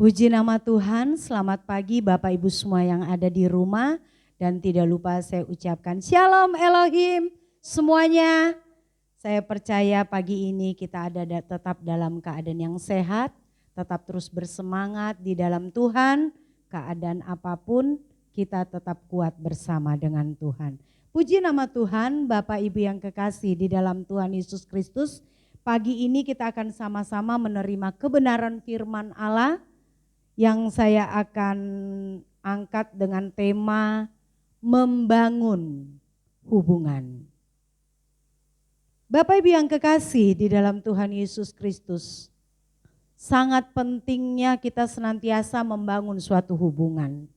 Puji nama Tuhan, selamat pagi Bapak Ibu semua yang ada di rumah. Dan tidak lupa saya ucapkan Shalom Elohim semuanya. Saya percaya pagi ini kita ada tetap dalam keadaan yang sehat, tetap terus bersemangat di dalam Tuhan. Keadaan apapun kita tetap kuat bersama dengan Tuhan. Puji nama Tuhan, Bapak Ibu yang kekasih di dalam Tuhan Yesus Kristus. Pagi ini kita akan sama-sama menerima kebenaran firman Allah yang saya akan angkat dengan tema membangun hubungan. Bapak Ibu yang kekasih di dalam Tuhan Yesus Kristus, sangat pentingnya kita senantiasa membangun suatu hubungan.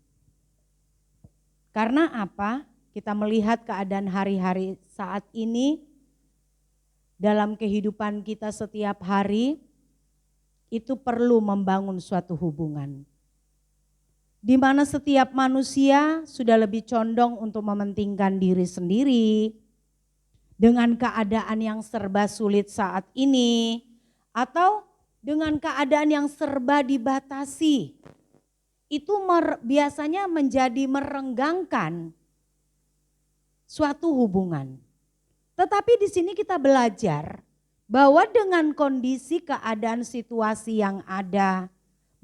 Karena apa? Kita melihat keadaan hari-hari saat ini dalam kehidupan kita setiap hari, itu perlu membangun suatu hubungan. Di mana setiap manusia sudah lebih condong untuk mementingkan diri sendiri dengan keadaan yang serba sulit saat ini atau dengan keadaan yang serba dibatasi. Itu biasanya menjadi merenggangkan suatu hubungan. Tetapi di sini kita belajar bahwa dengan kondisi keadaan situasi yang ada,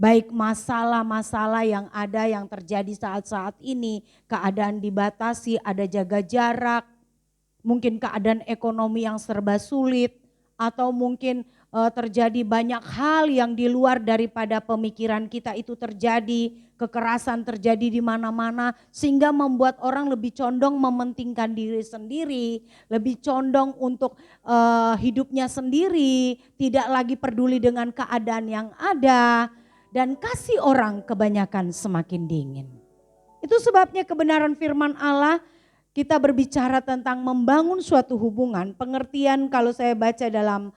baik masalah-masalah yang ada yang terjadi saat-saat ini, keadaan dibatasi, ada jaga jarak, mungkin keadaan ekonomi yang serba sulit, atau mungkin terjadi banyak hal yang di luar daripada pemikiran kita itu terjadi, kekerasan terjadi di mana-mana sehingga membuat orang lebih condong mementingkan diri sendiri, lebih condong untuk hidupnya sendiri, tidak lagi peduli dengan keadaan yang ada dan kasih orang kebanyakan semakin dingin. Itu sebabnya kebenaran firman Allah kita berbicara tentang membangun suatu hubungan. Pengertian kalau saya baca dalam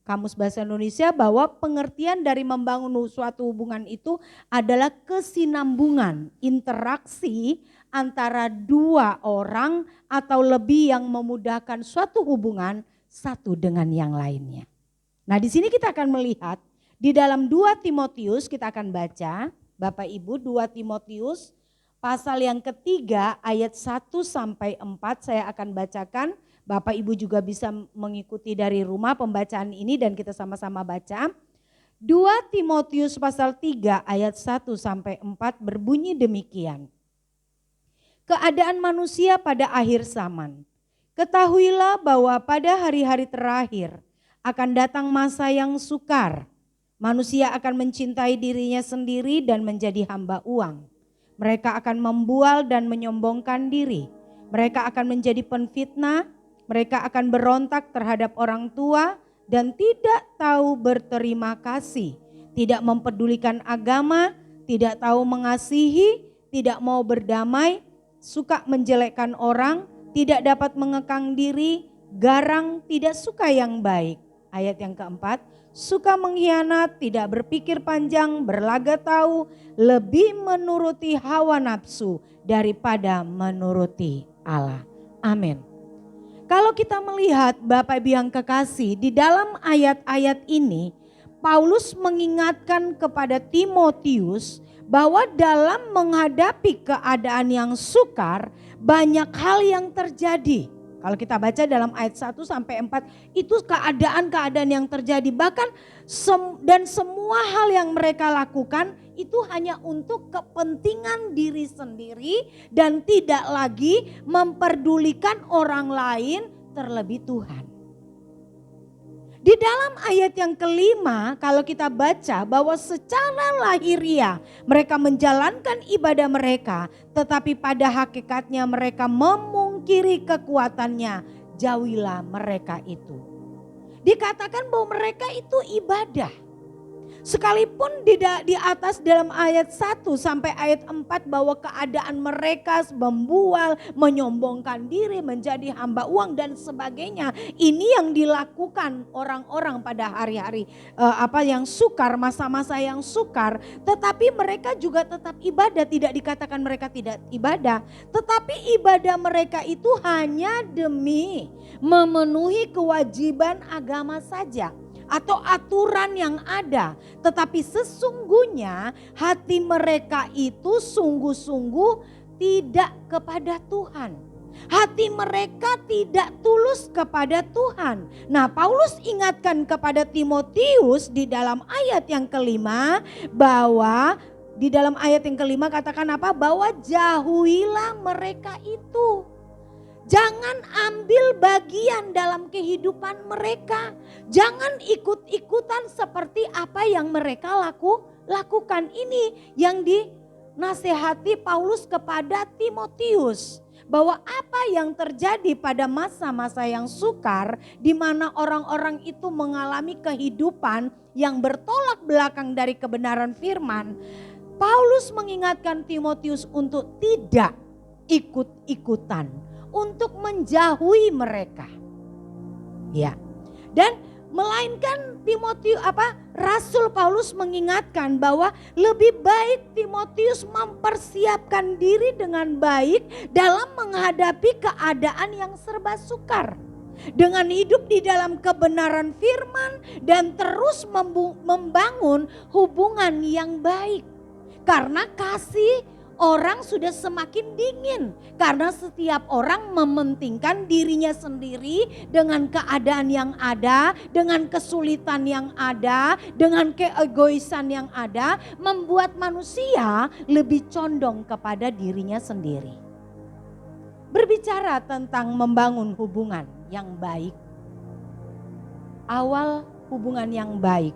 Kamus Bahasa Indonesia bahwa pengertian dari membangun suatu hubungan itu adalah kesinambungan, interaksi antara dua orang atau lebih yang memudahkan suatu hubungan satu dengan yang lainnya. Nah, di sini kita akan melihat di dalam 2 Timotius kita akan baca, Bapak Ibu, 2 Timotius pasal yang ketiga ayat 1 sampai 4 saya akan bacakan. Bapak Ibu juga bisa mengikuti dari rumah pembacaan ini dan kita sama-sama baca. 2 Timotius pasal 3 ayat 1 sampai 4 berbunyi demikian. Keadaan manusia pada akhir zaman. Ketahuilah bahwa pada hari-hari terakhir akan datang masa yang sukar. Manusia akan mencintai dirinya sendiri dan menjadi hamba uang. Mereka akan membual dan menyombongkan diri. Mereka akan menjadi penfitnah. Mereka akan berontak terhadap orang tua dan tidak tahu berterima kasih, tidak mempedulikan agama, tidak tahu mengasihi, tidak mau berdamai, suka menjelekkan orang, tidak dapat mengekang diri, garang, tidak suka yang baik. Ayat yang keempat, suka mengkhianat, tidak berpikir panjang, berlaga tahu, lebih menuruti hawa nafsu daripada menuruti Allah. Amin. Kalau kita melihat Bapak Ibu yang kekasih di dalam ayat-ayat ini, Paulus mengingatkan kepada Timotius bahwa dalam menghadapi keadaan yang sukar banyak hal yang terjadi. Kalau kita baca dalam ayat 1 sampai 4 itu keadaan-keadaan yang terjadi. Bahkan dan semua hal yang mereka lakukan itu hanya untuk kepentingan diri sendiri dan tidak lagi memperdulikan orang lain terlebih Tuhan. Di dalam ayat yang kelima kalau kita baca bahwa secara lahiriah mereka menjalankan ibadah mereka, tetapi pada hakikatnya mereka memungkiri kekuatannya, jauhilah mereka itu. Dikatakan bahwa mereka itu ibadah. Sekalipun di atas dalam ayat 1 sampai ayat 4 bahwa keadaan mereka membual, menyombongkan diri, menjadi hamba uang dan sebagainya. Ini yang dilakukan orang-orang pada hari-hari yang sukar, masa-masa yang sukar. Tetapi mereka juga tetap ibadah, tidak dikatakan mereka tidak ibadah. Tetapi ibadah mereka itu hanya demi memenuhi kewajiban agama saja. atau aturan yang ada. Tetapi sesungguhnya hati mereka itu sungguh-sungguh tidak kepada Tuhan. Hati mereka tidak tulus kepada Tuhan. Nah, Paulus ingatkan kepada Timotius di dalam ayat yang kelima bahwa di dalam ayat yang kelima katakan apa? Bahwa jauhilah mereka itu. Jangan ambil bagian dalam kehidupan mereka. Jangan ikut-ikutan seperti apa yang mereka lakukan. Ini yang dinasehati Paulus kepada Timotius. Bahwa apa yang terjadi pada masa-masa yang sukar, di mana orang-orang itu mengalami kehidupan yang bertolak belakang dari kebenaran firman, Paulus mengingatkan Timotius untuk tidak ikut-ikutan, untuk menjauhi mereka. Ya. Dan melainkan Rasul Paulus mengingatkan bahwa lebih baik Timotius mempersiapkan diri dengan baik dalam menghadapi keadaan yang serba sukar. Dengan hidup di dalam kebenaran firman dan terus membangun hubungan yang baik. Karena kasih orang sudah semakin dingin karena setiap orang mementingkan dirinya sendiri dengan keadaan yang ada, dengan kesulitan yang ada, dengan keegoisan yang ada, membuat manusia lebih condong kepada dirinya sendiri. Berbicara tentang membangun hubungan yang baik, awal hubungan yang baik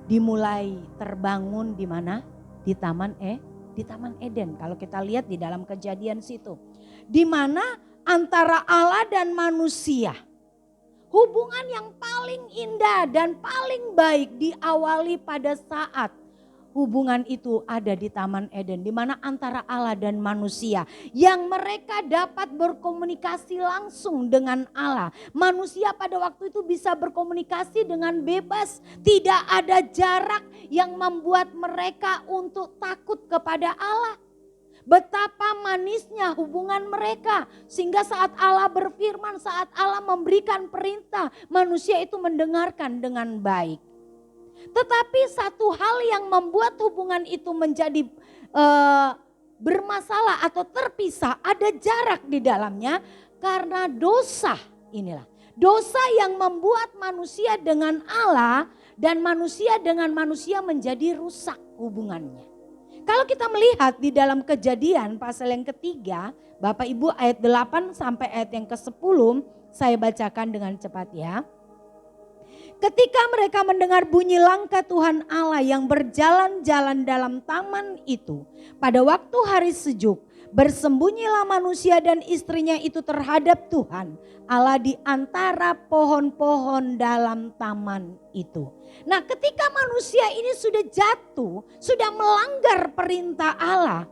dimulai terbangun di mana? Di Taman Eden, kalau kita lihat di dalam Kejadian situ. Di mana antara Allah dan manusia. Hubungan yang paling indah dan paling baik diawali pada saat hubungan itu ada di Taman Eden. Di mana antara Allah dan manusia. Yang mereka dapat berkomunikasi langsung dengan Allah. Manusia pada waktu itu bisa berkomunikasi dengan bebas. Tidak ada jarak yang membuat mereka untuk takut kepada Allah. Betapa manisnya hubungan mereka. Sehingga saat Allah berfirman, saat Allah memberikan perintah, manusia itu mendengarkan dengan baik. Tetapi satu hal yang membuat hubungan itu menjadi bermasalah atau terpisah, ada jarak di dalamnya karena dosa. Inilah dosa yang membuat manusia dengan Allah dan manusia dengan manusia menjadi rusak hubungannya. Kalau kita melihat di dalam Kejadian pasal yang ketiga, Bapak Ibu, ayat 8 sampai ayat yang ke-10, saya bacakan dengan cepat ya. Ketika mereka mendengar bunyi langkah Tuhan Allah yang berjalan-jalan dalam taman itu, pada waktu hari sejuk, bersembunyilah manusia dan istrinya itu terhadap Tuhan Allah di antara pohon-pohon dalam taman itu. Nah, ketika manusia ini sudah jatuh, sudah melanggar perintah Allah,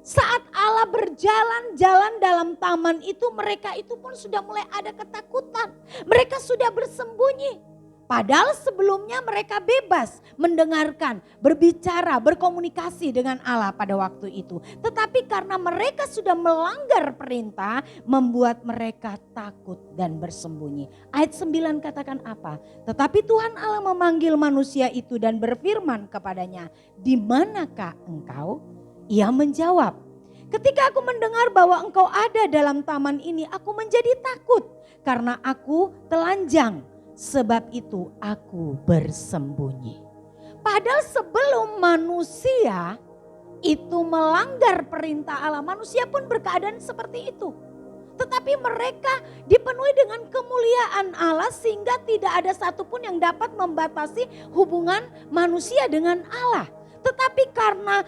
saat Allah berjalan-jalan dalam taman itu, mereka itu pun sudah mulai ada ketakutan. Mereka sudah bersembunyi. Padahal sebelumnya mereka bebas mendengarkan, berbicara, berkomunikasi dengan Allah pada waktu itu. Tetapi karena mereka sudah melanggar perintah, membuat mereka takut dan bersembunyi. Ayat 9 katakan apa? Tetapi Tuhan Allah memanggil manusia itu dan berfirman kepadanya, "Di manakah engkau?" Ia menjawab, "Ketika aku mendengar bahwa engkau ada dalam taman ini, aku menjadi takut karena aku telanjang. Sebab itu aku bersembunyi." Padahal sebelum manusia itu melanggar perintah Allah, manusia pun berkeadaan seperti itu. Tetapi mereka dipenuhi dengan kemuliaan Allah sehingga tidak ada satupun yang dapat membatasi hubungan manusia dengan Allah. Tetapi karena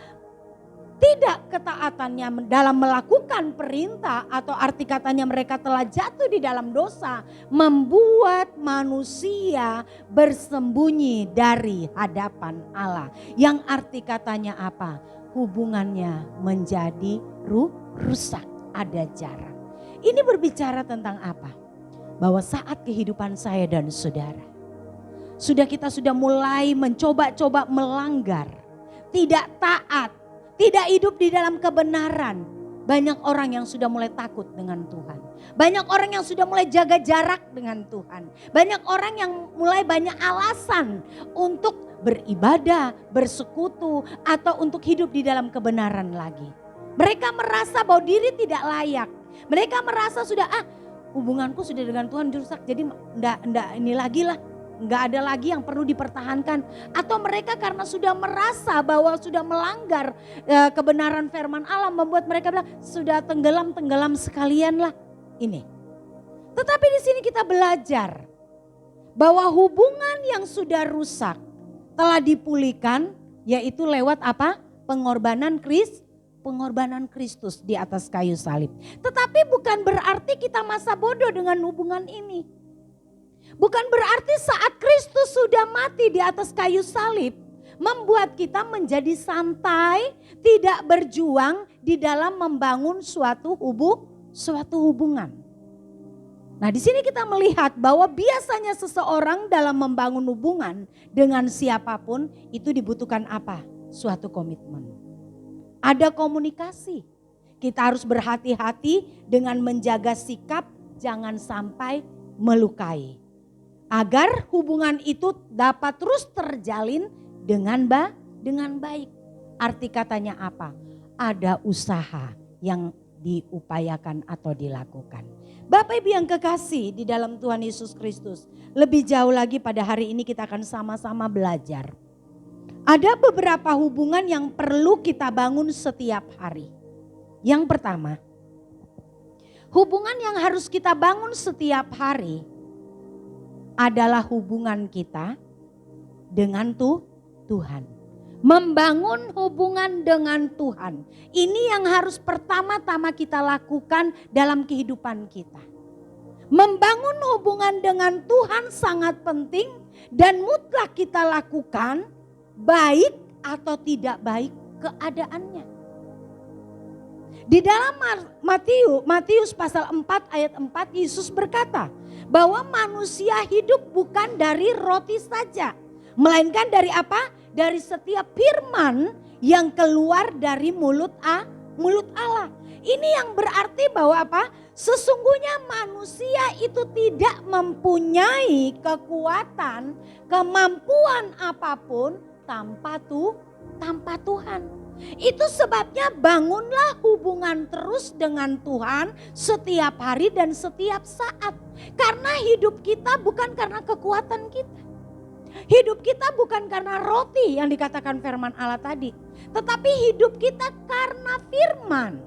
tidak ketaatannya dalam melakukan perintah, atau arti katanya mereka telah jatuh di dalam dosa, membuat manusia bersembunyi dari hadapan Allah. Yang arti katanya apa? Hubungannya menjadi rusak, ada jarak. Ini berbicara tentang apa? Bahwa saat kehidupan saya dan saudara, kita sudah mulai mencoba-coba melanggar, tidak taat, tidak hidup di dalam kebenaran. Banyak orang yang sudah mulai takut dengan Tuhan. Banyak orang yang sudah mulai jaga jarak dengan Tuhan. Banyak orang yang mulai banyak alasan untuk beribadah, bersekutu, atau untuk hidup di dalam kebenaran lagi. Mereka merasa bahwa diri tidak layak. Mereka merasa sudah hubunganku sudah dengan Tuhan rusak, jadi enggak ini lagi lah. Enggak ada lagi yang perlu dipertahankan. Atau mereka karena sudah merasa bahwa sudah melanggar kebenaran firman Allah, membuat mereka bilang sudah tenggelam sekalian lah ini. Tetapi di sini kita belajar bahwa hubungan yang sudah rusak telah dipulihkan, yaitu lewat apa? Pengorbanan Kristus di atas kayu salib. Tetapi bukan berarti kita masa bodoh dengan hubungan ini. Bukan berarti saat Kristus sudah mati di atas kayu salib membuat kita menjadi santai, tidak berjuang di dalam membangun suatu hubungan. Nah, di sini kita melihat bahwa biasanya seseorang dalam membangun hubungan dengan siapapun itu dibutuhkan apa? Suatu komitmen. Ada komunikasi. Kita harus berhati-hati dengan menjaga sikap, jangan sampai melukai. Agar hubungan itu dapat terus terjalin dengan baik. Arti katanya apa? Ada usaha yang diupayakan atau dilakukan. Bapak Ibu yang kekasih di dalam Tuhan Yesus Kristus. Lebih jauh lagi pada hari ini kita akan sama-sama belajar. Ada beberapa hubungan yang perlu kita bangun setiap hari. Yang pertama, hubungan yang harus kita bangun setiap hari adalah hubungan kita dengan Tuhan. Membangun hubungan dengan Tuhan. Ini yang harus pertama-tama kita lakukan dalam kehidupan kita. Membangun hubungan dengan Tuhan sangat penting dan mutlak kita lakukan, baik atau tidak baik keadaannya. Di dalam Matius pasal 4 ayat 4 Yesus berkata bahwa manusia hidup bukan dari roti saja. Melainkan dari apa? Dari setiap firman yang keluar dari mulut Allah. Ini yang berarti bahwa apa? Sesungguhnya manusia itu tidak mempunyai kekuatan, kemampuan apapun tanpa Tuhan. Itu sebabnya bangunlah hubungan terus dengan Tuhan setiap hari dan setiap saat. Karena hidup kita bukan karena kekuatan kita. Hidup kita bukan karena roti yang dikatakan firman Allah tadi. Tetapi hidup kita karena firman.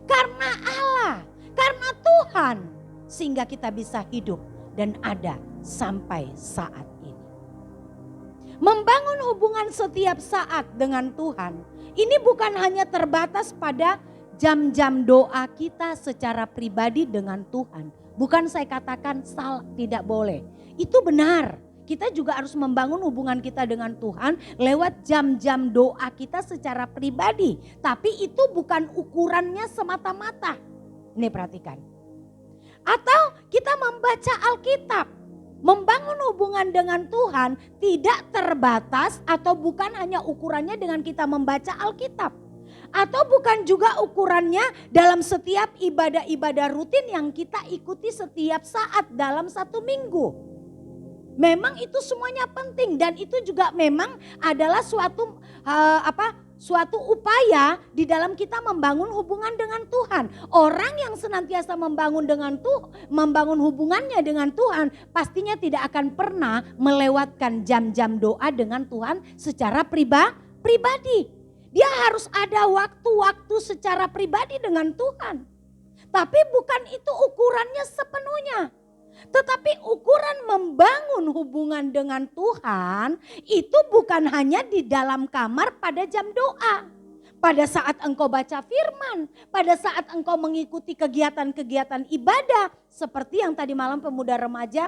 Karena Allah. Karena Tuhan. Sehingga kita bisa hidup dan ada sampai saat ini. Membangun hubungan setiap saat dengan Tuhan. Ini bukan hanya terbatas pada jam-jam doa kita secara pribadi dengan Tuhan. Bukan saya katakan salah, tidak boleh. Itu benar. Kita juga harus membangun hubungan kita dengan Tuhan lewat jam-jam doa kita secara pribadi. Tapi itu bukan ukurannya semata-mata. Ini perhatikan. Atau kita membaca Alkitab. Membangun hubungan dengan Tuhan tidak terbatas atau bukan hanya ukurannya dengan kita membaca Alkitab. Atau bukan juga ukurannya dalam setiap ibadah-ibadah rutin yang kita ikuti setiap saat dalam satu minggu. Memang itu semuanya penting dan itu juga memang adalah suatu upaya di dalam kita membangun hubungan dengan Tuhan. Orang yang senantiasa membangun hubungannya dengan Tuhan pastinya tidak akan pernah melewatkan jam-jam doa dengan Tuhan secara pribadi. Dia harus ada waktu-waktu secara pribadi dengan Tuhan. Tapi bukan itu ukurannya sepenuhnya. Tetapi ukuran membangun hubungan dengan Tuhan itu bukan hanya di dalam kamar pada jam doa. Pada saat engkau baca firman, pada saat engkau mengikuti kegiatan-kegiatan ibadah. Seperti yang tadi malam pemuda remaja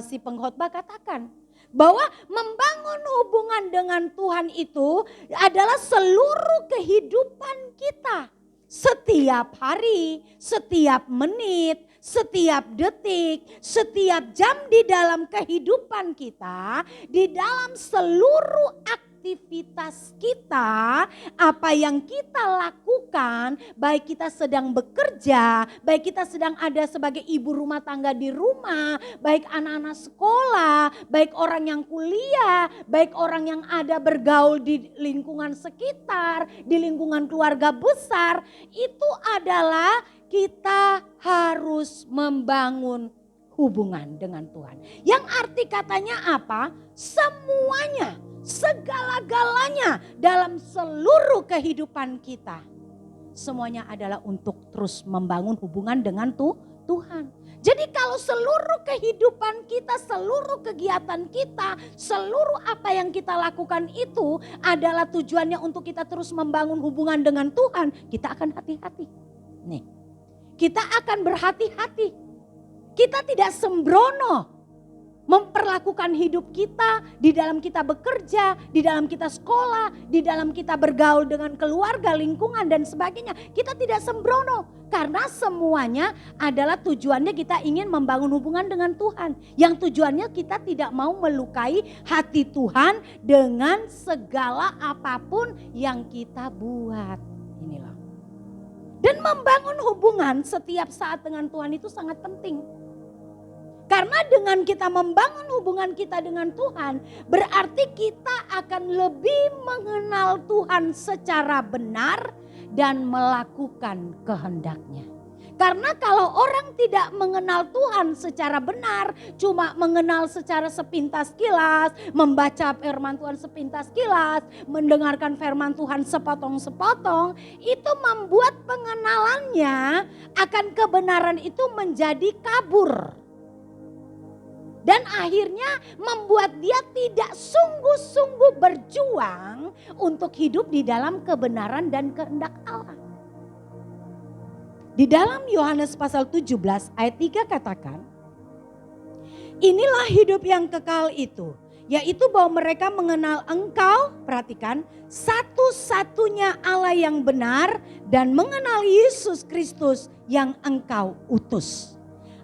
si pengkhotbah katakan. Bahwa membangun hubungan dengan Tuhan itu adalah seluruh kehidupan kita. Setiap hari, setiap menit, setiap detik, setiap jam di dalam kehidupan kita, di dalam seluruh aktivitas kita, apa yang kita lakukan, baik kita sedang bekerja, baik kita sedang ada sebagai ibu rumah tangga di rumah, baik anak-anak sekolah, baik orang yang kuliah, baik orang yang ada bergaul di lingkungan sekitar, di lingkungan keluarga besar, itu adalah kita harus membangun hubungan dengan Tuhan. Yang arti katanya apa? Semuanya, segala-galanya dalam seluruh kehidupan kita. Semuanya adalah untuk terus membangun hubungan dengan Tuhan. Jadi kalau seluruh kehidupan kita, seluruh kegiatan kita, seluruh apa yang kita lakukan itu adalah tujuannya untuk kita terus membangun hubungan dengan Tuhan, kita akan hati-hati. Nih, kita akan berhati-hati. Kita tidak sembrono memperlakukan hidup kita di dalam kita bekerja, di dalam kita sekolah, di dalam kita bergaul dengan keluarga, lingkungan dan sebagainya. Kita tidak sembrono karena semuanya adalah tujuannya kita ingin membangun hubungan dengan Tuhan. Yang tujuannya kita tidak mau melukai hati Tuhan dengan segala apapun yang kita buat. Inilah. Dan membangun hubungan setiap saat dengan Tuhan itu sangat penting. Karena dengan kita membangun hubungan kita dengan Tuhan, berarti kita akan lebih mengenal Tuhan secara benar dan melakukan kehendak-Nya. Karena kalau orang tidak mengenal Tuhan secara benar, cuma mengenal secara sepintas kilas, membaca firman Tuhan sepintas kilas, mendengarkan firman Tuhan sepotong-sepotong, itu membuat pengenalannya akan kebenaran itu menjadi kabur. Dan akhirnya membuat dia tidak sungguh-sungguh berjuang untuk hidup di dalam kebenaran dan kehendak Allah. Di dalam Yohanes pasal 17 ayat 3 katakan, inilah hidup yang kekal itu, yaitu bahwa mereka mengenal Engkau, perhatikan, satu-satunya Allah yang benar dan mengenal Yesus Kristus yang Engkau utus.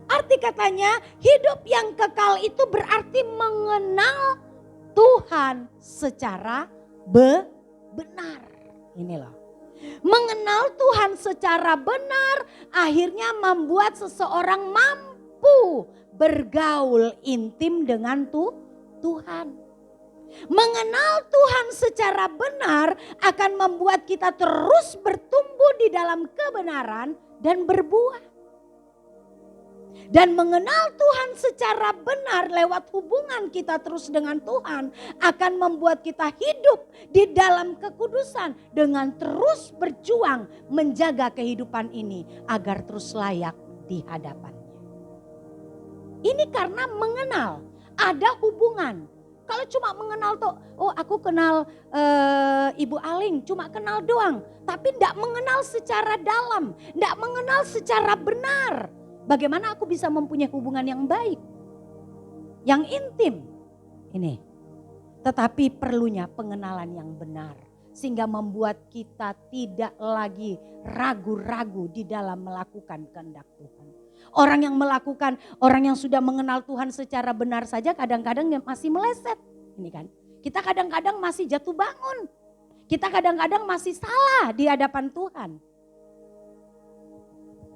Arti katanya hidup yang kekal itu berarti mengenal Tuhan secara benar. Inilah. Mengenal Tuhan secara benar akhirnya membuat seseorang mampu bergaul intim dengan Tuhan. Mengenal Tuhan secara benar akan membuat kita terus bertumbuh di dalam kebenaran dan berbuah. Dan mengenal Tuhan secara benar lewat hubungan kita terus dengan Tuhan akan membuat kita hidup di dalam kekudusan dengan terus berjuang menjaga kehidupan ini agar terus layak di hadapannya. Ini karena mengenal, ada hubungan. Kalau cuma mengenal tuh, oh aku kenal Ibu Aling, cuma kenal doang. Tapi tidak mengenal secara dalam, tidak mengenal secara benar. Bagaimana aku bisa mempunyai hubungan yang baik, yang intim. Ini, tetapi perlunya pengenalan yang benar. Sehingga membuat kita tidak lagi ragu-ragu di dalam melakukan kehendak Tuhan. Orang yang melakukan, orang yang sudah mengenal Tuhan secara benar saja kadang-kadang masih meleset. Ini kan, kita kadang-kadang masih jatuh bangun. Kita kadang-kadang masih salah di hadapan Tuhan.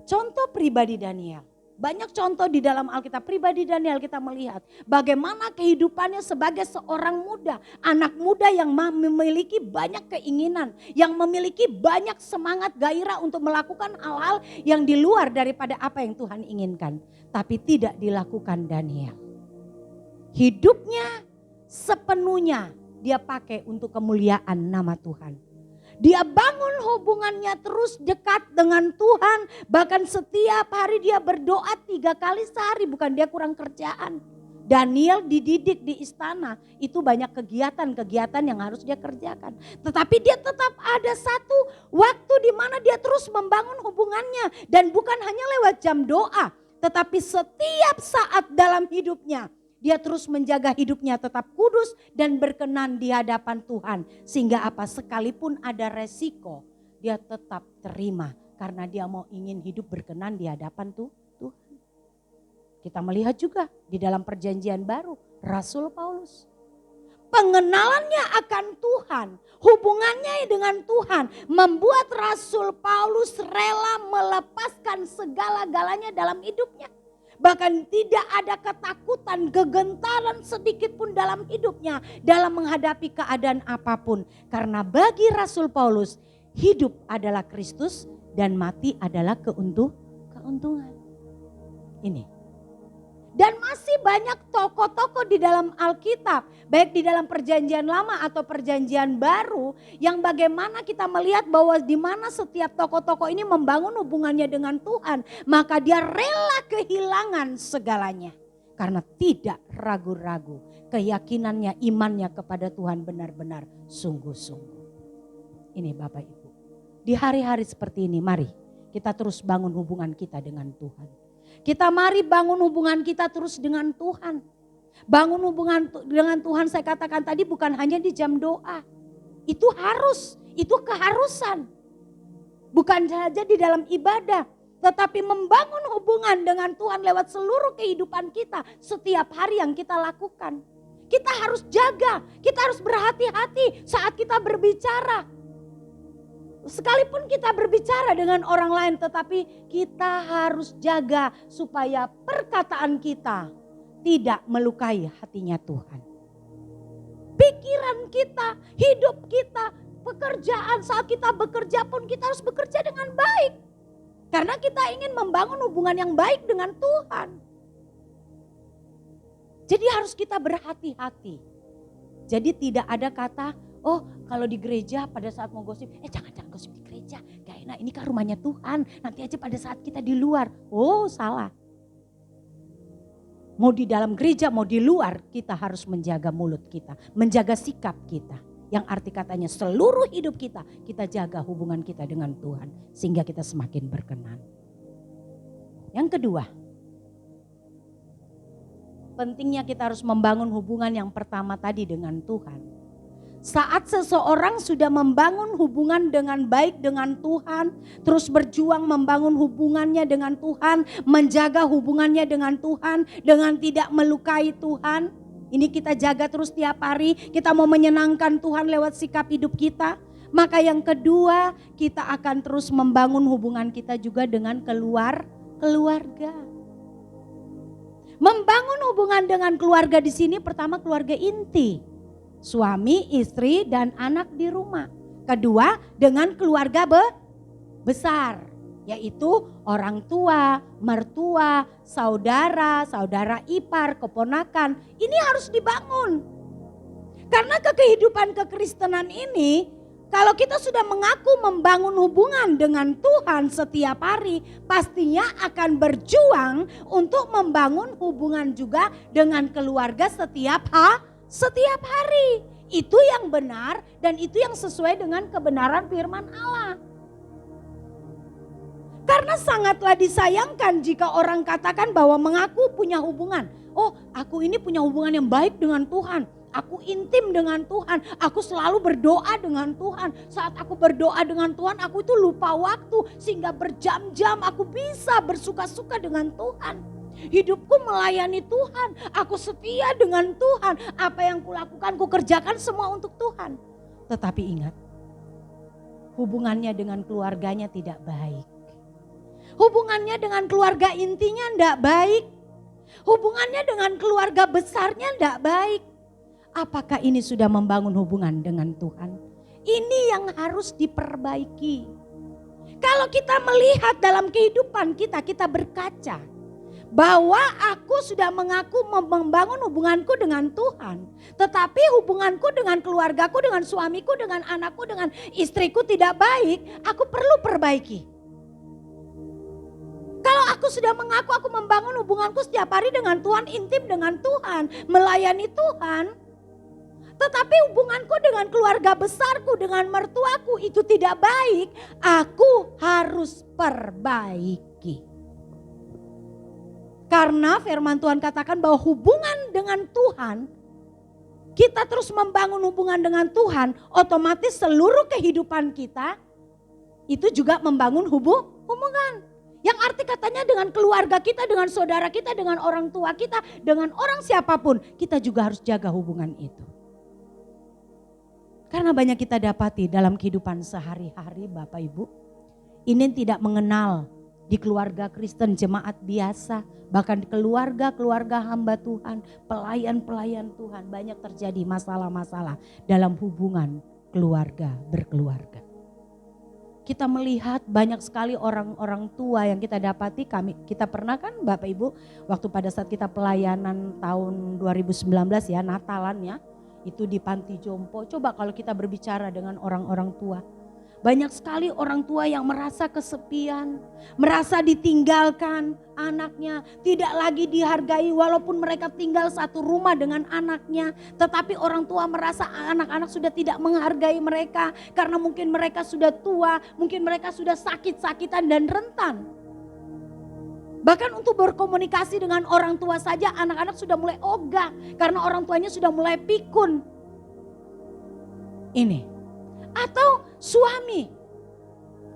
Contoh pribadi Daniel. Banyak contoh di dalam Alkitab pribadi Daniel kita melihat. Bagaimana kehidupannya sebagai seorang muda. Anak muda yang memiliki banyak keinginan. Yang memiliki banyak semangat gairah untuk melakukan hal-hal yang di luar daripada apa yang Tuhan inginkan. Tapi tidak dilakukan Daniel. Hidupnya sepenuhnya dia pakai untuk kemuliaan nama Tuhan. Dia bangun hubungannya terus dekat dengan Tuhan. Bahkan setiap hari dia berdoa 3 kali sehari. Bukan dia kurang kerjaan. Daniel dididik di istana. Itu banyak kegiatan-kegiatan yang harus dia kerjakan. Tetapi dia tetap ada satu waktu di mana dia terus membangun hubungannya. Dan bukan hanya lewat jam doa. Tetapi setiap saat dalam hidupnya. Dia terus menjaga hidupnya tetap kudus dan berkenan di hadapan Tuhan. Sehingga apa? Sekalipun ada resiko, dia tetap terima. Karena dia mau ingin hidup berkenan di hadapan Tuhan. Kita melihat juga di dalam perjanjian baru, Rasul Paulus. pengenalannya akan Tuhan, hubungannya dengan Tuhan membuat Rasul Paulus rela melepaskan segala-galanya dalam hidupnya. Bahkan tidak ada ketakutan, kegentaran sedikit pun dalam hidupnya dalam menghadapi keadaan apapun. Karena bagi Rasul Paulus, hidup adalah Kristus dan mati adalah keuntungan. Ini. Dan masih banyak tokoh-tokoh di dalam Alkitab, baik di dalam perjanjian lama atau perjanjian baru, yang bagaimana kita melihat bahwa di mana setiap tokoh-tokoh ini membangun hubungannya dengan Tuhan, maka dia rela kehilangan segalanya. Karena tidak ragu-ragu, keyakinannya, imannya kepada Tuhan benar-benar sungguh-sungguh. Ini Bapak Ibu, di hari-hari seperti ini mari kita terus bangun hubungan kita dengan Tuhan. Kita mari bangun hubungan kita terus dengan Tuhan. Bangun hubungan dengan Tuhan, saya katakan tadi, bukan hanya di jam doa. Itu harus, itu keharusan. Bukan saja di dalam ibadah, tetapi membangun hubungan dengan Tuhan lewat seluruh kehidupan kita setiap hari yang kita lakukan. Kita harus jaga, kita harus berhati-hati saat kita berbicara. Sekalipun kita berbicara dengan orang lain, tetapi kita harus jaga supaya perkataan kita tidak melukai hatinya Tuhan. Pikiran kita, hidup kita, pekerjaan, saat kita bekerja pun kita harus bekerja dengan baik. Karena kita ingin membangun hubungan yang baik dengan Tuhan. Jadi harus kita berhati-hati. Jadi tidak ada kata, oh kalau di gereja pada saat mau gosip, jangan gosip di gereja, gak enak, ini kan rumahnya Tuhan, nanti aja pada saat kita di luar. Oh salah. Mau di dalam gereja, mau di luar, kita harus menjaga mulut kita, menjaga sikap kita. Yang arti katanya seluruh hidup kita jaga hubungan kita dengan Tuhan, sehingga kita semakin berkenan. Yang kedua, pentingnya kita harus membangun hubungan yang pertama tadi dengan Tuhan. Saat seseorang sudah membangun hubungan dengan baik dengan Tuhan, terus berjuang membangun hubungannya dengan Tuhan, menjaga hubungannya dengan Tuhan, dengan tidak melukai Tuhan. Ini kita jaga terus tiap hari, kita mau menyenangkan Tuhan lewat sikap hidup kita. Maka yang kedua, kita akan terus membangun hubungan kita juga dengan keluarga. Membangun hubungan dengan keluarga di sini pertama keluarga inti. Suami, istri, dan anak di rumah. Kedua, dengan keluarga besar, yaitu orang tua, mertua, saudara, saudara ipar, keponakan. Ini harus dibangun. Karena kehidupan kekristenan ini, kalau kita sudah mengaku membangun hubungan dengan Tuhan setiap hari, pastinya akan berjuang untuk membangun hubungan juga dengan keluarga setiap hari. Itu yang benar dan itu yang sesuai dengan kebenaran firman Allah. Karena sangatlah disayangkan jika orang katakan bahwa mengaku punya hubungan. Oh, aku ini punya hubungan yang baik dengan Tuhan. Aku intim dengan Tuhan. Aku selalu berdoa dengan Tuhan. Saat aku berdoa dengan Tuhan, aku itu lupa waktu. Sehingga berjam-jam aku bisa bersuka-suka dengan Tuhan. Hidupku melayani Tuhan, aku setia dengan Tuhan. Apa yang kulakukan, kukerjakan semua untuk Tuhan. Tetapi ingat, hubungannya dengan keluarganya tidak baik. Hubungannya dengan keluarga intinya tidak baik. Hubungannya dengan keluarga besarnya tidak baik. Apakah ini sudah membangun hubungan dengan Tuhan? Ini yang harus diperbaiki. Kalau kita melihat dalam kehidupan kita, kita berkaca bahwa aku sudah mengaku membangun hubunganku dengan Tuhan. Tetapi hubunganku dengan keluargaku, dengan suamiku, dengan anakku, dengan istriku tidak baik. Aku perlu perbaiki. Kalau aku sudah mengaku aku membangun hubunganku setiap hari dengan Tuhan, intim dengan Tuhan, melayani Tuhan. Tetapi hubunganku dengan keluarga besarku, dengan mertuaku itu tidak baik. Aku harus perbaiki. Karena firman Tuhan katakan bahwa hubungan dengan Tuhan, kita terus membangun hubungan dengan Tuhan, otomatis seluruh kehidupan kita itu juga membangun hubungan. Yang arti katanya dengan keluarga kita, dengan saudara kita, dengan orang tua kita, dengan orang siapapun, kita juga harus jaga hubungan itu. Karena banyak kita dapati dalam kehidupan sehari-hari Bapak Ibu, ini tidak mengenal di keluarga Kristen jemaat biasa, bahkan di keluarga-keluarga hamba Tuhan, pelayan-pelayan Tuhan, banyak terjadi masalah-masalah dalam hubungan keluarga berkeluarga. Kita melihat banyak sekali orang-orang tua yang kita dapati, kita pernah kan Bapak Ibu, waktu pada saat kita pelayanan tahun 2019 ya, Natalan ya, itu di Panti Jompo. Coba kalau kita berbicara dengan orang-orang tua. Banyak sekali orang tua yang merasa kesepian, merasa ditinggalkan anaknya, tidak lagi dihargai walaupun mereka tinggal satu rumah dengan anaknya. Tetapi orang tua merasa anak-anak sudah tidak menghargai mereka karena mungkin mereka sudah tua, mungkin mereka sudah sakit-sakitan dan rentan. Bahkan untuk berkomunikasi dengan orang tua saja anak-anak sudah mulai ogah karena orang tuanya sudah mulai pikun. Ini. Atau suami.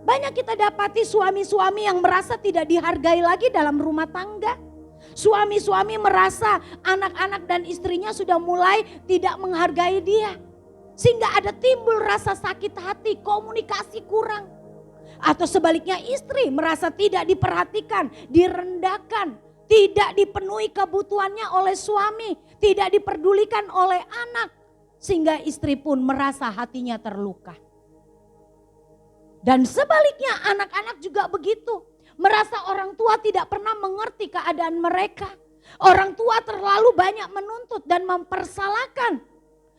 Banyak kita dapati suami-suami yang merasa tidak dihargai lagi dalam rumah tangga. Suami-suami merasa anak-anak dan istrinya sudah mulai tidak menghargai dia. Sehingga ada timbul rasa sakit hati, komunikasi kurang. Atau sebaliknya istri merasa tidak diperhatikan, direndahkan, tidak dipenuhi kebutuhannya oleh suami, tidak diperdulikan oleh anak. Sehingga istri pun merasa hatinya terluka. Dan sebaliknya anak-anak juga begitu. Merasa orang tua tidak pernah mengerti keadaan mereka. Orang tua terlalu banyak menuntut dan mempersalahkan.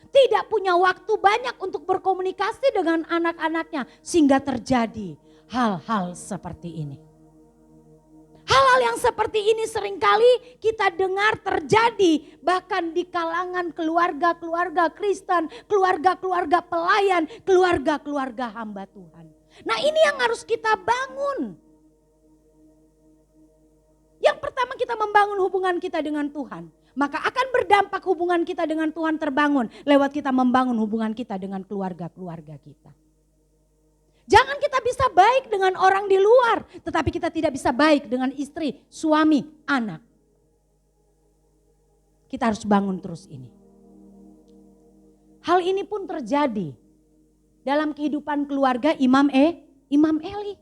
Tidak punya waktu banyak untuk berkomunikasi dengan anak-anaknya. Sehingga terjadi hal-hal seperti ini. Hal-hal yang seperti ini seringkali kita dengar terjadi bahkan di kalangan keluarga-keluarga Kristen, keluarga-keluarga pelayan, keluarga-keluarga hamba Tuhan. Nah ini yang harus kita bangun. Yang pertama kita membangun hubungan kita dengan Tuhan. Maka akan berdampak hubungan kita dengan Tuhan terbangun lewat kita membangun hubungan kita dengan keluarga-keluarga kita. Jangan kita bisa baik dengan orang di luar, tetapi kita tidak bisa baik dengan istri, suami, anak. Kita harus bangun terus ini. Hal ini pun terjadi dalam kehidupan keluarga Imam Eli.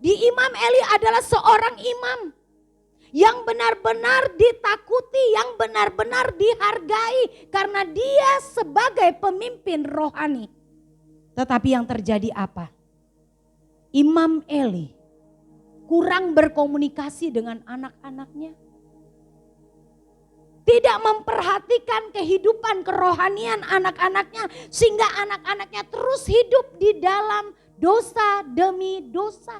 Di Imam Eli adalah seorang imam yang benar-benar ditakuti, yang benar-benar dihargai karena dia sebagai pemimpin rohani. Tetapi yang terjadi apa? Imam Eli kurang berkomunikasi dengan anak-anaknya. Tidak memperhatikan kehidupan kerohanian anak-anaknya. Sehingga anak-anaknya terus hidup di dalam dosa demi dosa.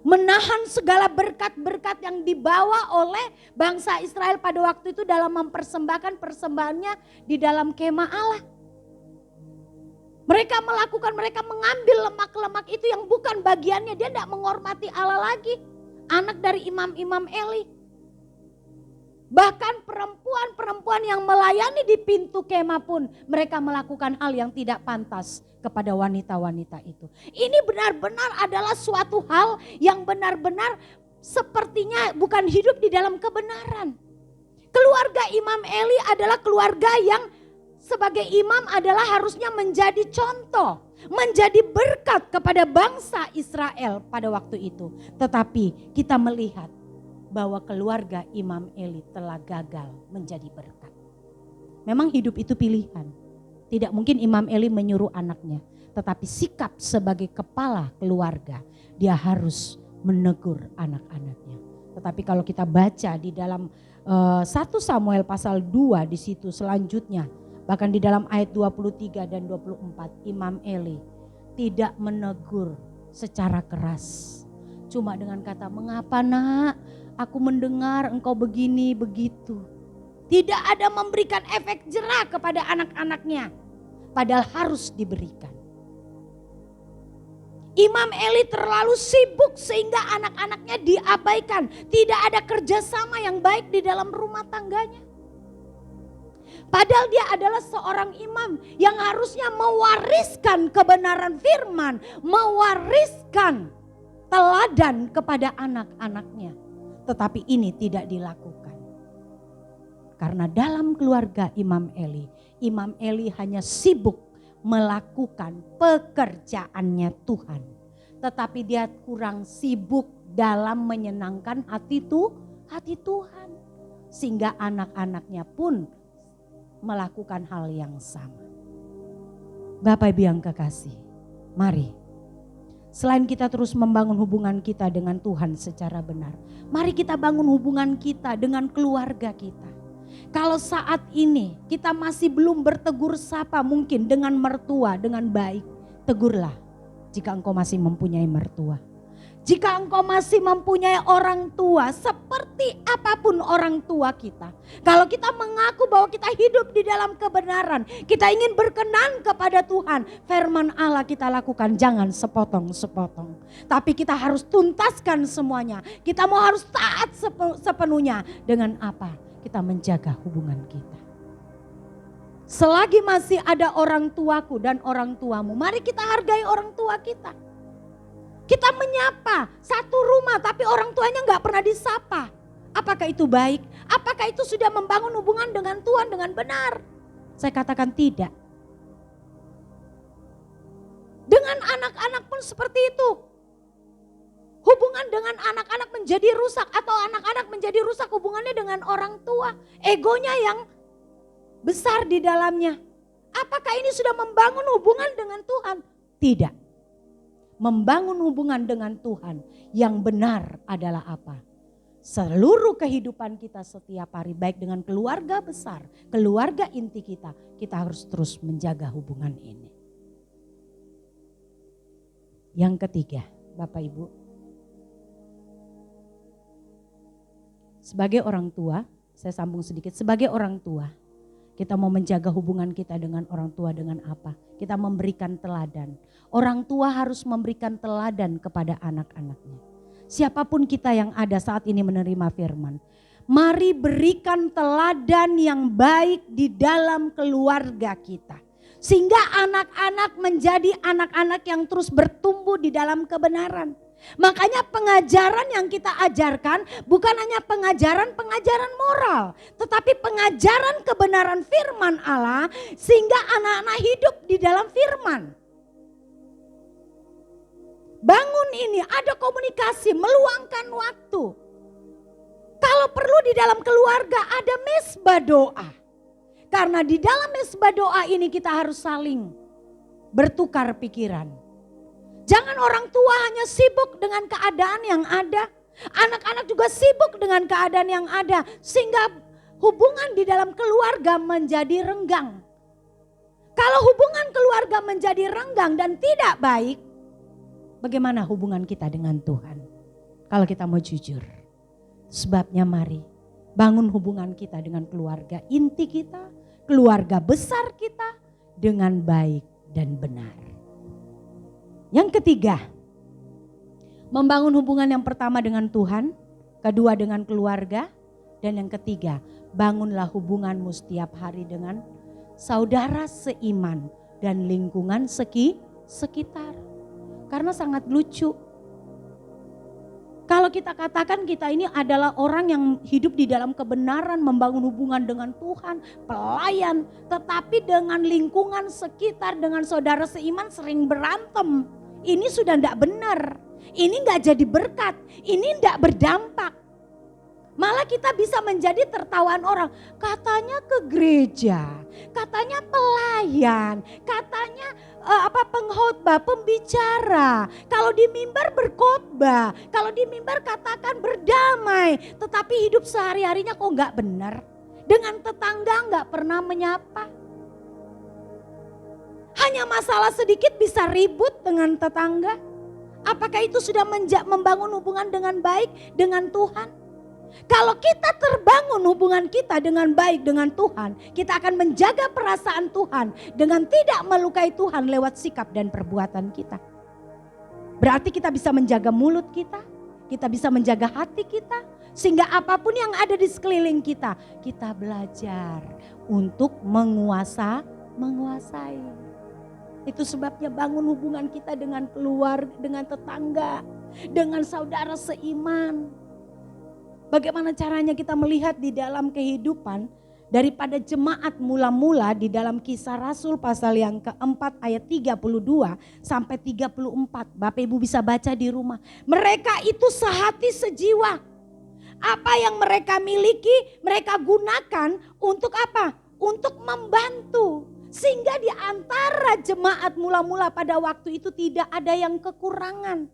Menahan segala berkat-berkat yang dibawa oleh bangsa Israel pada waktu itu dalam mempersembahkan persembahannya di dalam kemah Allah. Mereka mengambil lemak-lemak itu yang bukan bagiannya. Dia tidak menghormati Allah lagi. Anak dari imam-imam Eli. Bahkan perempuan-perempuan yang melayani di pintu kemah pun mereka melakukan hal yang tidak pantas kepada wanita-wanita itu. Ini benar-benar adalah suatu hal yang benar-benar sepertinya bukan hidup di dalam kebenaran. Keluarga Imam Eli adalah keluarga yang sebagai imam adalah harusnya menjadi contoh, menjadi berkat kepada bangsa Israel pada waktu itu. Tetapi kita melihat bahwa keluarga Imam Eli telah gagal menjadi berkat. Memang hidup itu pilihan. Tidak mungkin Imam Eli menyuruh anaknya. Tetapi sikap sebagai kepala keluarga, dia harus menegur anak-anaknya. Tetapi kalau kita baca di dalam 1 Samuel pasal 2 di situ selanjutnya, bahkan di dalam ayat 23 dan 24, Imam Eli tidak menegur secara keras. Cuma dengan kata, "Mengapa nak, aku mendengar engkau begini begitu." Tidak ada memberikan efek jera kepada anak-anaknya. Padahal harus diberikan. Imam Eli terlalu sibuk sehingga anak-anaknya diabaikan. Tidak ada kerjasama yang baik di dalam rumah tangganya. Padahal dia adalah seorang imam yang harusnya mewariskan kebenaran firman, mewariskan teladan kepada anak-anaknya. Tetapi ini tidak dilakukan. Karena dalam keluarga Imam Eli hanya sibuk melakukan pekerjaannya Tuhan. Tetapi dia kurang sibuk dalam menyenangkan hati Tuhan. Sehingga anak-anaknya pun melakukan hal yang sama. Bapak Ibu yang kekasih, mari. Selain kita terus membangun hubungan kita dengan Tuhan secara benar, mari kita bangun hubungan kita dengan keluarga kita. Kalau saat ini kita masih belum bertegur sapa mungkin dengan mertua dengan baik, tegurlah jika engkau masih mempunyai mertua. Jika engkau masih mempunyai orang tua, seperti apapun orang tua kita. Kalau kita mengaku bahwa kita hidup di dalam kebenaran, kita ingin berkenan kepada Tuhan, firman Allah kita lakukan, jangan sepotong-sepotong. Tapi kita harus tuntaskan semuanya. Kita mau harus taat sepenuhnya. Dengan apa? Kita menjaga hubungan kita. Selagi masih ada orang tuaku dan orang tuamu, mari kita hargai orang tua kita. Kita menyapa satu rumah tapi orang tuanya gak pernah disapa. Apakah itu baik? Apakah itu sudah membangun hubungan dengan Tuhan dengan benar? Saya katakan tidak. Dengan anak-anak pun seperti itu. Hubungan dengan anak-anak menjadi rusak atau anak-anak menjadi rusak hubungannya dengan orang tua. Egonya yang besar di dalamnya. Apakah ini sudah membangun hubungan dengan Tuhan? Tidak. Membangun hubungan dengan Tuhan yang benar adalah apa? Seluruh kehidupan kita setiap hari, baik dengan keluarga besar, keluarga inti kita harus terus menjaga hubungan ini. Yang ketiga, Bapak Ibu, sebagai orang tua, saya sambung sedikit, sebagai orang tua, kita mau menjaga hubungan kita dengan orang tua dengan apa? Kita memberikan teladan. Orang tua harus memberikan teladan kepada anak-anaknya. Siapapun kita yang ada saat ini menerima firman. Mari berikan teladan yang baik di dalam keluarga kita. Sehingga anak-anak menjadi anak-anak yang terus bertumbuh di dalam kebenaran. Makanya pengajaran yang kita ajarkan bukan hanya pengajaran moral. Tetapi pengajaran kebenaran firman Allah sehingga anak-anak hidup di dalam firman. Bangun ini, ada komunikasi, meluangkan waktu. Kalau perlu di dalam keluarga ada mesbah doa. Karena di dalam mesbah doa ini kita harus saling bertukar pikiran. Jangan orang tua hanya sibuk dengan keadaan yang ada. Anak-anak juga sibuk dengan keadaan yang ada. Sehingga hubungan di dalam keluarga menjadi renggang. Kalau hubungan keluarga menjadi renggang dan tidak baik, bagaimana hubungan kita dengan Tuhan? Kalau kita mau jujur. Sebabnya mari bangun hubungan kita dengan keluarga inti kita, keluarga besar kita dengan baik dan benar. Yang ketiga, membangun hubungan yang pertama dengan Tuhan, kedua dengan keluarga, dan yang ketiga, bangunlah hubunganmu setiap hari dengan saudara seiman dan lingkungan sekitar. Karena sangat lucu. Kalau kita katakan kita ini adalah orang yang hidup di dalam kebenaran, membangun hubungan dengan Tuhan, pelayan, tetapi dengan lingkungan sekitar, dengan saudara seiman sering berantem. Ini sudah tidak benar, ini gak jadi berkat, ini tidak berdampak. Malah kita bisa menjadi tertawaan orang. Katanya ke gereja, katanya pelayan, katanya pengkhotbah, pembicara. Kalau di mimbar berkhotbah, kalau di mimbar katakan berdamai. Tetapi hidup sehari-harinya kok gak benar. Dengan tetangga gak pernah menyapa. Hanya masalah sedikit bisa ribut dengan tetangga. Apakah itu sudah membangun hubungan dengan baik dengan Tuhan? Kalau kita terbangun hubungan kita dengan baik dengan Tuhan, kita akan menjaga perasaan Tuhan dengan tidak melukai Tuhan lewat sikap dan perbuatan kita. Berarti kita bisa menjaga mulut kita bisa menjaga hati kita, sehingga apapun yang ada di sekeliling kita belajar untuk menguasai. Itu sebabnya bangun hubungan kita dengan keluarga, dengan tetangga, dengan saudara seiman. Bagaimana caranya kita melihat di dalam kehidupan daripada jemaat mula-mula di dalam Kisah Rasul pasal yang keempat ayat 32 sampai 34. Bapak Ibu bisa baca di rumah. Mereka itu sehati sejiwa. Apa yang mereka miliki mereka gunakan untuk apa? Untuk membantu. Sehingga di antara jemaat mula-mula pada waktu itu tidak ada yang kekurangan.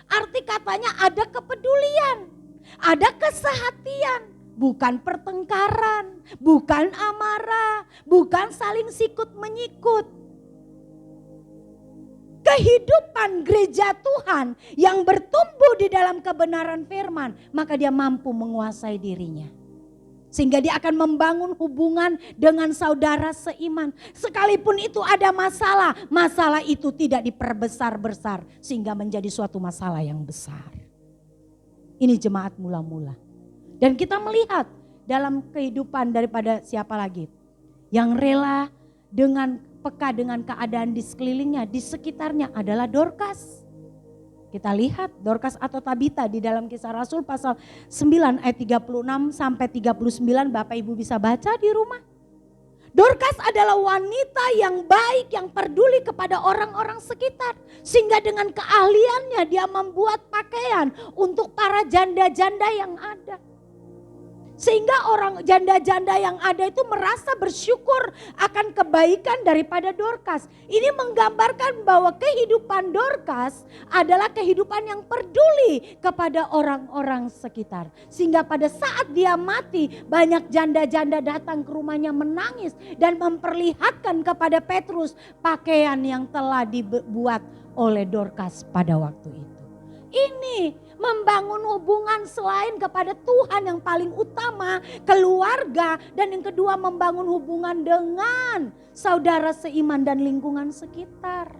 Arti katanya ada kepedulian, ada kesehatian, bukan pertengkaran, bukan amarah, bukan saling sikut menyikut. Kehidupan gereja Tuhan yang bertumbuh di dalam kebenaran firman, maka dia mampu menguasai dirinya. Sehingga dia akan membangun hubungan dengan saudara seiman. Sekalipun itu ada masalah, masalah itu tidak diperbesar-besar sehingga menjadi suatu masalah yang besar. Ini jemaat mula-mula. Dan kita melihat dalam kehidupan daripada siapa lagi? Yang rela dengan peka dengan keadaan di sekelilingnya, di sekitarnya adalah Dorcas. Kita lihat Dorcas atau Tabita di dalam Kisah Rasul pasal 9 ayat 36 sampai 39, Bapak Ibu bisa baca di rumah. Dorcas adalah wanita yang baik, yang peduli kepada orang-orang sekitar. Sehingga dengan keahliannya dia membuat pakaian untuk para janda-janda yang ada. Sehingga orang janda-janda yang ada itu merasa bersyukur akan kebaikan daripada Dorcas. Ini menggambarkan bahwa kehidupan Dorcas adalah kehidupan yang peduli kepada orang-orang sekitar. Sehingga pada saat dia mati banyak janda-janda datang ke rumahnya menangis dan memperlihatkan kepada Petrus pakaian yang telah dibuat oleh Dorcas pada waktu itu. Ini membangun hubungan selain kepada Tuhan yang paling utama, keluarga, dan yang kedua membangun hubungan dengan saudara seiman dan lingkungan sekitar.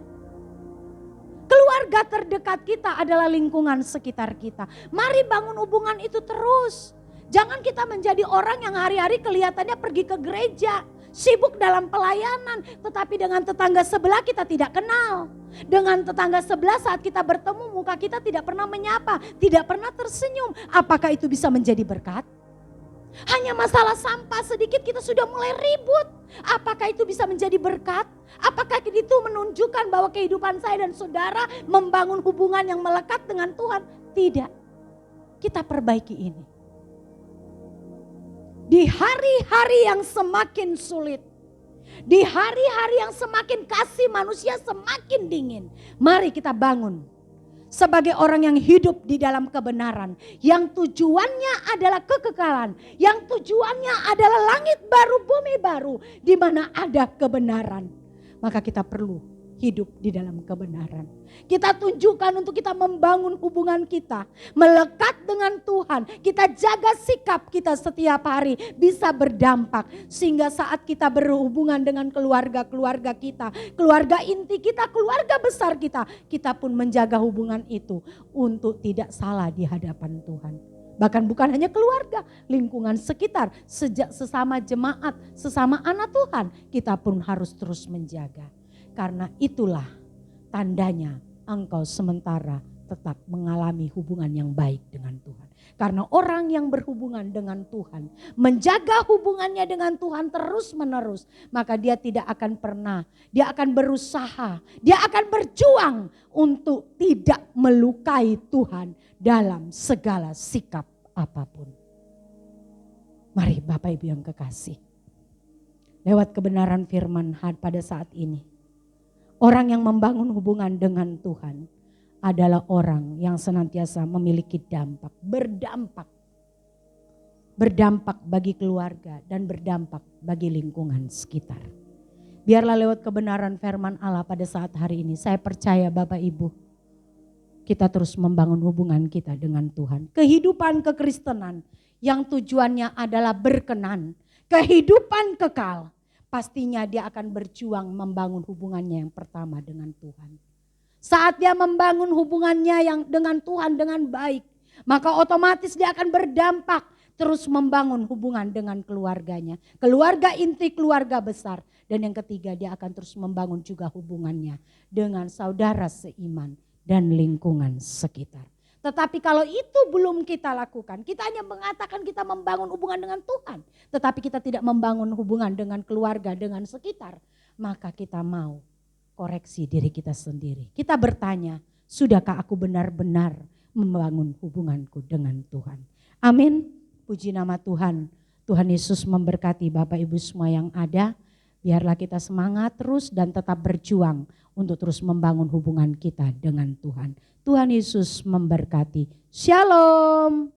Keluarga terdekat kita adalah lingkungan sekitar kita. Mari bangun hubungan itu terus. Jangan kita menjadi orang yang hari-hari kelihatannya pergi ke gereja, sibuk dalam pelayanan, tetapi dengan tetangga sebelah kita tidak kenal. Dengan tetangga sebelah saat kita bertemu muka kita tidak pernah menyapa, tidak pernah tersenyum. Apakah itu bisa menjadi berkat? Hanya masalah sampah sedikit kita sudah mulai ribut. Apakah itu bisa menjadi berkat? Apakah itu menunjukkan bahwa kehidupan saya dan saudara membangun hubungan yang melekat dengan Tuhan? Tidak. Kita perbaiki ini. Di hari-hari yang semakin sulit, di hari-hari yang semakin kasih manusia semakin dingin, mari kita bangun sebagai orang yang hidup di dalam kebenaran, yang tujuannya adalah kekekalan, yang tujuannya adalah langit baru, bumi baru, di mana ada kebenaran. Maka kita perlu hidup di dalam kebenaran. Kita tunjukkan untuk kita membangun hubungan kita, melekat dengan Tuhan. Kita jaga sikap kita setiap hari bisa berdampak. Sehingga saat kita berhubungan dengan keluarga-keluarga kita, keluarga inti kita, keluarga besar kita, kita pun menjaga hubungan itu untuk tidak salah di hadapan Tuhan. Bahkan bukan hanya keluarga, lingkungan sekitar, sesama jemaat, sesama anak Tuhan, kita pun harus terus menjaga. Karena itulah tandanya engkau sementara tetap mengalami hubungan yang baik dengan Tuhan. Karena orang yang berhubungan dengan Tuhan, menjaga hubungannya dengan Tuhan terus menerus, maka dia tidak akan pernah, dia akan berusaha, dia akan berjuang untuk tidak melukai Tuhan dalam segala sikap apapun. Mari Bapak Ibu yang kekasih, lewat kebenaran firman pada saat ini, orang yang membangun hubungan dengan Tuhan adalah orang yang senantiasa memiliki berdampak bagi keluarga dan berdampak bagi lingkungan sekitar. Biarlah lewat kebenaran firman Allah pada saat hari ini, saya percaya Bapak Ibu, kita terus membangun hubungan kita dengan Tuhan. Kehidupan kekristenan yang tujuannya adalah berkenan, kehidupan kekal. Pastinya dia akan berjuang membangun hubungannya yang pertama dengan Tuhan. Saat dia membangun hubungannya yang dengan Tuhan dengan baik, maka otomatis dia akan berdampak terus membangun hubungan dengan keluarganya. Keluarga inti, keluarga besar. Dan yang ketiga, dia akan terus membangun juga hubungannya dengan saudara seiman dan lingkungan sekitar. Tetapi kalau itu belum kita lakukan, kita hanya mengatakan kita membangun hubungan dengan Tuhan. Tetapi kita tidak membangun hubungan dengan keluarga, dengan sekitar. Maka kita mau koreksi diri kita sendiri. Kita bertanya, sudahkah aku benar-benar membangun hubunganku dengan Tuhan? Amin. Puji nama Tuhan. Tuhan Yesus memberkati Bapak Ibu semua yang ada. Biarlah kita semangat terus dan tetap berjuang untuk terus membangun hubungan kita dengan Tuhan. Tuhan Yesus memberkati. Shalom.